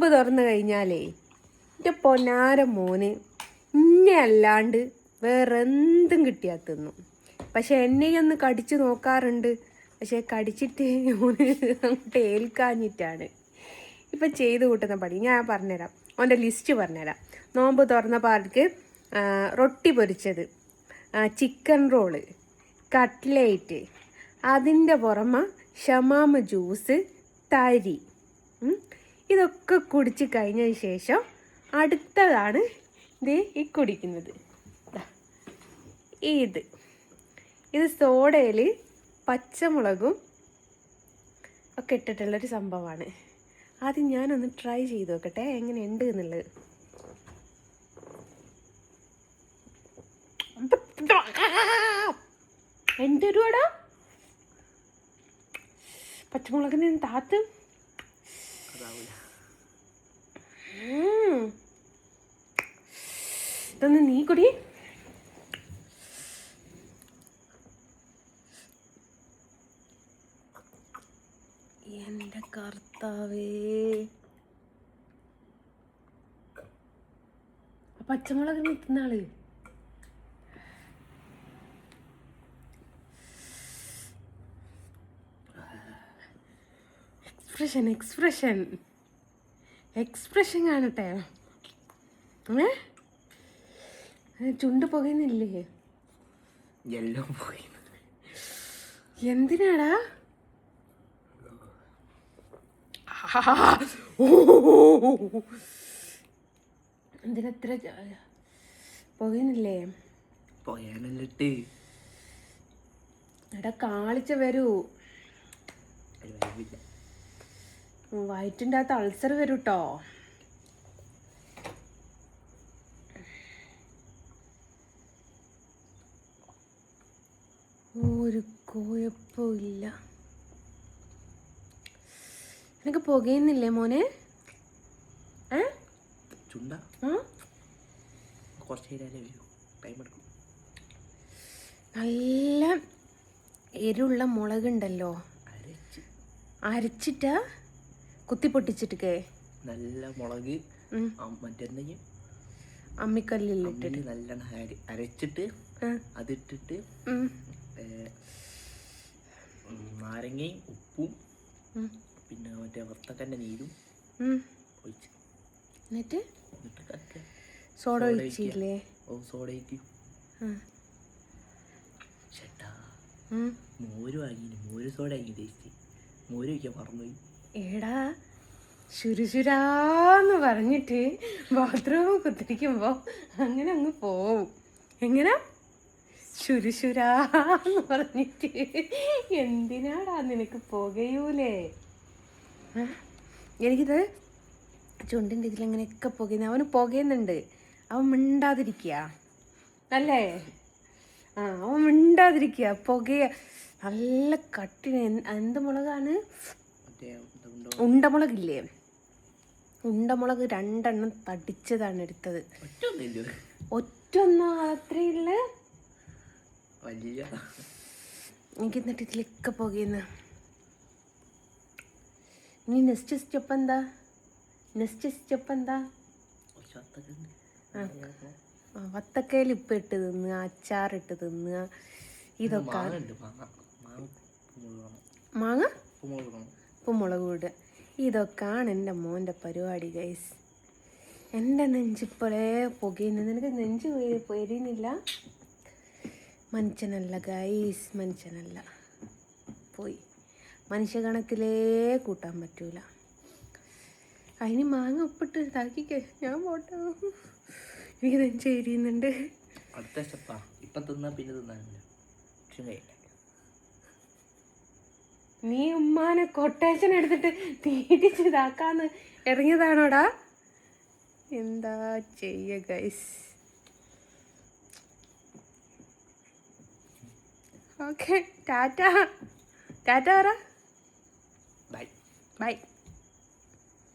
നോമ്പ് തുറന്നു കഴിഞ്ഞാലേ എൻ്റെ പൊന്നാര മോന് ഇന്നെ അല്ലാണ്ട് വേറെ എന്തും കിട്ടിയാൽ തിന്നും. പക്ഷെ എന്നെയൊന്ന് കടിച്ചു നോക്കാറുണ്ട്. പക്ഷെ കടിച്ചിട്ട് ഓന് അങ്ങോട്ട് ഏൽക്കാഞ്ഞിട്ടാണ് ഇപ്പം ചെയ്ത് കൂട്ടുന്ന പണി. ഞാൻ പറഞ്ഞുതരാം, അവൻ്റെ ലിസ്റ്റ് പറഞ്ഞുതരാം. നോമ്പ് തുറന്ന പാർക്ക് റൊട്ടി പൊരിച്ചത്, ചിക്കൻ റോള്, കട്ട്ലേറ്റ്, അതിൻ്റെ പുറമെ ഷമാമ് ജ്യൂസ്, തരി. ഇതൊക്കെ കുടിച്ച് കഴിഞ്ഞതിന് ശേഷം അടുത്തതാണ് ഈ കുടിക്കുന്നത്. ഇത് സോഡയിൽ പച്ചമുളകും ഒക്കെ ഇട്ടിട്ടുള്ളൊരു സംഭവമാണ്. ആദ്യം ഞാനൊന്ന് ട്രൈ ചെയ്ത് നോക്കട്ടെ എങ്ങനെയുണ്ട് എന്നുള്ളത്. എൻ്റെ ഒരുപാടാ പച്ചമുളകിന് താത്ത്. ഇതൊന്ന് നീ കുടി. എൻ്റെ കർത്താവേ, പച്ചമുളക് നിൽക്കുന്ന ആള് എക്സ്പ്രഷൻ കാണട്ടെ. ചുണ്ട് പുകയുന്നില്ലേ? എന്തിനാടാ? എന്തിനെത്ര പുകയുന്നില്ലേ? പോയാനല്ലിട്ട് എടാ കാളിച്ച വരൂ. വയറ്റിൻ്റെ അകത്ത് അൾസർ വരും കേട്ടോ. ഒരു കുഴപ്പമില്ല. എനിക്ക് പുകയുന്നില്ലേ മോനെ? നല്ല എരിവുള്ള മുളകുണ്ടല്ലോ, അരച്ചിട്ടാ കുത്തി പൊട്ടിച്ചിട്ടേ നല്ല മുളക് മറ്റെന്തെങ്കിലും അമ്മിക്കല്ലിലിട്ടിട്ട് നല്ലോണം അരച്ചിട്ട് അതിട്ടിട്ട് നാരങ്ങയും ഉപ്പും പിന്നെ മറ്റേ വറുത്തക്കൻ്റെ നീരും ഒഴിച്ച് എന്നിട്ട് സോഡ ഒഴിച്ചില്ലേ? ഓ സോഡ ഒഴിക്കും. ചേട്ടാ മോര് വാങ്ങി, മോര് സോഡ ആക്കി ടേസ്റ്റ്. മോര് ഒഴിക്കാൻ മറന്നുപോയി. ഏടാ ശുരുശുരാന്ന് പറഞ്ഞിട്ട് ബാത്റൂം കുത്തിരിക്കുമ്പോ അങ്ങനെ അങ്ങ് പോവും. എങ്ങനെ ശുരുശുരാന്ന് പറഞ്ഞിട്ട് എന്തിനാടാ നിനക്ക് പുകയൂലേ? എനിക്കിത് ചുണ്ടിൻ്റെ ഇതിലങ്ങനെയൊക്കെ പുകയുന്ന. അവന് പുകയുന്നുണ്ട്, അവൻ മിണ്ടാതിരിക്കുക അല്ലേ? അവൻ മിണ്ടാതിരിക്കുക. പുകയ നല്ല കട്ടിന്. എന്ത് മുളകാണ്? ഉണ്ടമുളകില്ലേ? ഉണ്ടമുളക് 2 എണ്ണം തടിച്ചതാണ് എടുത്തത്. ഒറ്റൊന്നോ അത്രയുള്ള എനിക്ക്. എന്നിട്ട് ഇതിലൊക്കെ പുകയുന്ന. ഇനി നെക്സ്റ്റ് സ്റ്റെപ്പ് എന്താ? വത്തക്കയിൽ ഉപ്പിട്ട് തിന്നുക, അച്ചാറിട്ട് തിന്നുക. ഇതൊക്കെ മാങ്ങ ഉപ്പുമുളക് ഇടുക. ഇതൊക്കെയാണ് എൻ്റെ മോൻ്റെ പരിപാടി ഗൈസ്. എൻ്റെ നെഞ്ചിപ്പോഴേ പുകയുന്നത്. നിനക്ക് നെഞ്ച് എരിയുന്നില്ല? മനുഷ്യനല്ല ഗൈസ്, മനുഷ്യനല്ല. പോയി മനുഷ്യകണക്കിലേ കൂട്ടാൻ പറ്റൂല. അതിന് മാങ്ങ ഉപ്പിട്ട് ഇതാക്കിക്കേ. ഞാൻ പോട്ടെ, എനിക്ക് നെഞ്ച് എരിയുന്നുണ്ട്. അടുത്ത സ്റ്റെപ്പാ. ഇപ്പം തിന്നാ പിന്നെ തിന്നാനില്ല. നീ ഉമ്മാനെ കൊട്ടേഷൻ എടുത്തിട്ട് തീറ്റിച്ച് ഇതാക്കാന്ന് ഇറങ്ങിയതാണോടാ? എന്താ ചെയ്യ ഗൈസ്. ഓക്കെ, ടാറ്റ പറ. ബൈ.